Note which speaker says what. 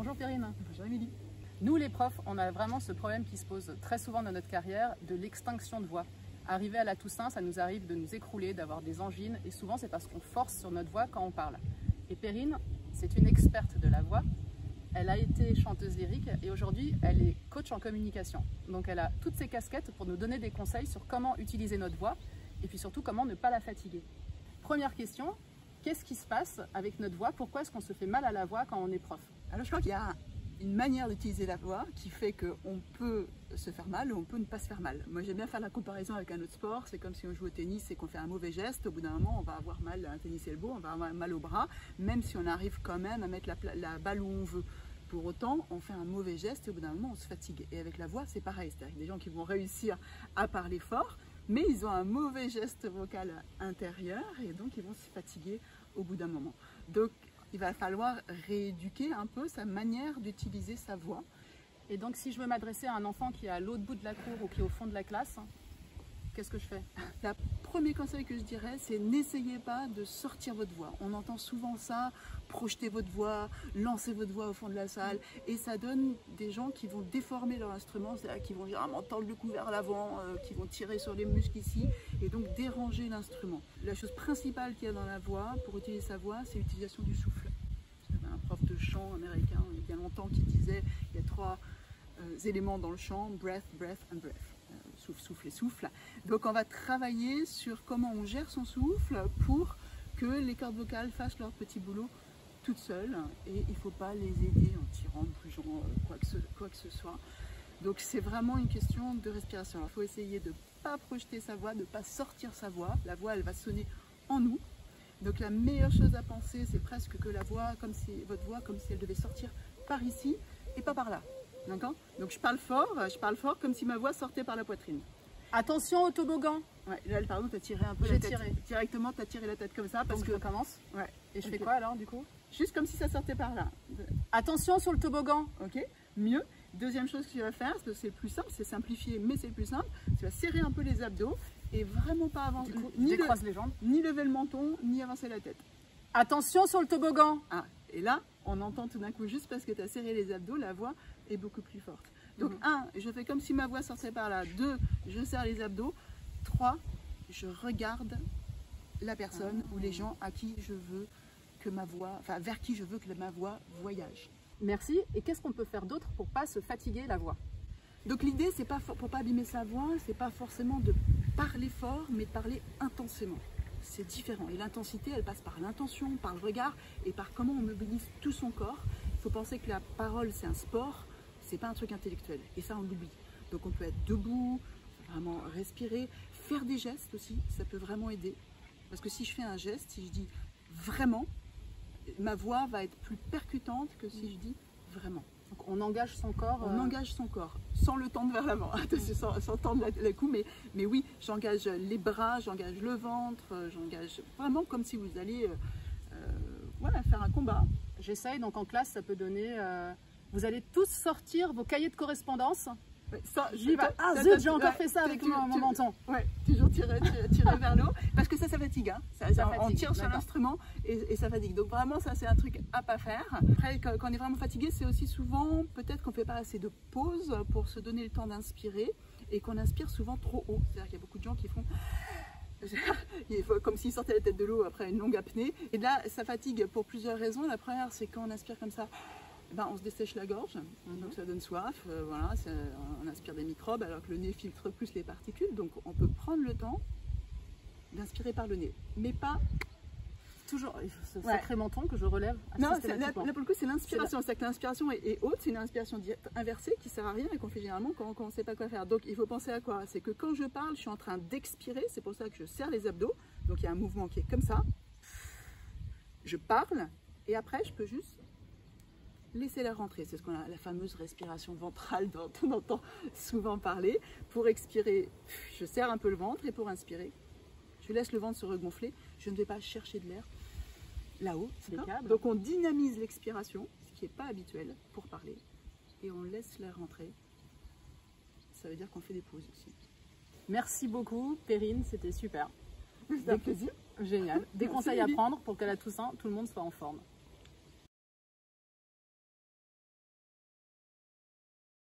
Speaker 1: Bonjour Perrine.
Speaker 2: Bonjour Émilie.
Speaker 1: Nous les profs, on a vraiment ce problème qui se pose très souvent dans notre carrière de l'extinction de voix. Arrivé à la Toussaint, ça nous arrive de nous écrouler, d'avoir des angines et souvent c'est parce qu'on force sur notre voix quand on parle. Et Perrine, c'est une experte de la voix. Elle a été chanteuse lyrique et aujourd'hui elle est coach en communication. Donc elle a toutes ses casquettes pour nous donner des conseils sur comment utiliser notre voix et puis surtout comment ne pas la fatiguer. Première question, qu'est-ce qui se passe avec notre voix? Pourquoi est-ce qu'on se fait mal à la voix quand on est prof?
Speaker 2: Alors je crois qu'il y a une manière d'utiliser la voix qui fait qu'on peut se faire mal ou on peut ne pas se faire mal. Moi j'aime bien faire la comparaison avec un autre sport, c'est comme si on joue au tennis et qu'on fait un mauvais geste, au bout d'un moment on va avoir mal à un tennis elbow, on va avoir mal au bras, même si on arrive quand même à mettre la balle où on veut. Pour autant, on fait un mauvais geste et au bout d'un moment on se fatigue. Et avec la voix c'est pareil, c'est-à-dire des gens qui vont réussir à parler fort, mais ils ont un mauvais geste vocal intérieur et donc ils vont se fatiguer au bout d'un moment. Donc il va falloir rééduquer un peu sa manière d'utiliser sa voix.
Speaker 1: Et donc si je veux m'adresser à un enfant qui est à l'autre bout de la cour ou qui est au fond de la classe, qu'est-ce que je fais?
Speaker 2: Le premier conseil que je dirais, c'est n'essayez pas de sortir votre voix. On entend souvent ça, projetez votre voix, lancez votre voix au fond de la salle, et ça donne des gens qui vont déformer leur instrument, c'est-à-dire qui vont généralement tendre le cou vers l'avant, qui vont tirer sur les muscles ici, et donc déranger l'instrument. La chose principale qu'il y a dans la voix, pour utiliser sa voix, c'est l'utilisation du souffle. J'avais un prof de chant américain il y a longtemps qui disait il y a 3 éléments dans le chant, breath, breath and breath. Souffle, souffle et souffle. Donc on va travailler sur comment on gère son souffle pour que les cordes vocales fassent leur petit boulot toutes seules et il ne faut pas les aider en tirant, bougeant, quoi que ce soit. Donc c'est vraiment une question de respiration. Il faut essayer de ne pas projeter sa voix, de ne pas sortir sa voix. La voix elle va sonner en nous. Donc la meilleure chose à penser c'est presque que la voix, votre voix comme si elle devait sortir par ici et pas par là. D'accord? Donc je parle fort comme si ma voix sortait par la poitrine.
Speaker 1: Attention au toboggan.
Speaker 2: Ouais, là, pardon, tu as tiré un peu la tête. Directement, tu as tiré la tête comme ça. Parce
Speaker 1: donc
Speaker 2: que
Speaker 1: je recommence.
Speaker 2: Ouais.
Speaker 1: Et je fais quoi alors du coup?
Speaker 2: Juste comme si ça sortait par là.
Speaker 1: Attention sur le toboggan.
Speaker 2: Ok, mieux. Deuxième chose que tu vas faire, c'est le plus simple, c'est simplifié, mais c'est le plus simple. Tu vas serrer un peu les abdos et vraiment pas avancer.
Speaker 1: Ni les jambes.
Speaker 2: Ni lever le menton, ni avancer la tête.
Speaker 1: Attention sur le toboggan.
Speaker 2: Ah, et là, on entend tout d'un coup, juste parce que tu as serré les abdos, la voix est beaucoup plus forte. Donc 1, je fais comme si ma voix sortait par là. 2, je serre les abdos. 3, je regarde la personne ou les gens à qui je veux que ma voix, enfin vers qui je veux que ma voix voyage.
Speaker 1: Merci. Et qu'est-ce qu'on peut faire d'autre pour pas se fatiguer la voix?
Speaker 2: Donc l'idée, c'est pas pour pas abîmer sa voix, c'est pas forcément de parler fort, mais de parler intensément. C'est différent. Et l'intensité, elle passe par l'intention, par le regard et par comment on mobilise tout son corps. Il faut penser que la parole, c'est un sport, c'est pas un truc intellectuel. Et ça, on l'oublie. Donc on peut être debout, vraiment respirer, faire des gestes aussi, ça peut vraiment aider. Parce que si je fais un geste, si je dis vraiment, ma voix va être plus percutante que si je dis vraiment.
Speaker 1: Donc on engage son corps.
Speaker 2: On engage son corps, sans le tendre vers l'avant, sans tendre le cou, mais oui, j'engage les bras, j'engage le ventre, j'engage vraiment comme si vous alliez voilà, faire un combat.
Speaker 1: J'essaye, donc en classe, ça peut donner... vous allez tous sortir vos cahiers de correspondance.
Speaker 2: Ouais, ça,
Speaker 1: zut, j'ai encore fait ça avec mon menton.
Speaker 2: Ouais, toujours tirer vers le haut, parce que ça fatigue. Hein. On tire sur l'instrument et ça fatigue. Donc vraiment, ça c'est un truc à pas faire. Après, quand on est vraiment fatigué, c'est aussi souvent, peut-être qu'on fait pas assez de pauses pour se donner le temps d'inspirer et qu'on inspire souvent trop haut. C'est-à-dire qu'il y a beaucoup de gens qui font... comme s'ils sortaient la tête de l'eau après une longue apnée. Et là, ça fatigue pour plusieurs raisons. La première, c'est quand on inspire comme ça, ben, on se dessèche la gorge, donc ça donne soif, voilà, on inspire des microbes alors que le nez filtre plus les particules, donc on peut prendre le temps d'inspirer par le nez, mais pas
Speaker 1: toujours ce sacré menton que je relève.
Speaker 2: Non, là pour le coup c'est l'inspiration, c'est que l'inspiration est haute, c'est une inspiration inversée qui sert à rien et qu'on fait généralement quand on ne sait pas quoi faire. Donc il faut penser à quoi? C'est que quand je parle, je suis en train d'expirer, c'est pour ça que je serre les abdos, donc il y a un mouvement qui est comme ça, je parle et après je peux juste laissez-la rentrer, c'est ce qu'on a la fameuse respiration ventrale dont on entend souvent parler. Pour expirer, je serre un peu le ventre et pour inspirer, je laisse le ventre se regonfler. Je ne vais pas chercher de l'air là-haut. Donc on dynamise l'expiration, ce qui n'est pas habituel pour parler, et on laisse l'air rentrer. Ça veut dire qu'on fait des pauses aussi.
Speaker 1: Merci beaucoup, Perrine, c'était super.
Speaker 2: C'était un plaisir.
Speaker 1: Génial. Des conseils à prendre pour qu'à la Toussaint, tout le monde soit en forme.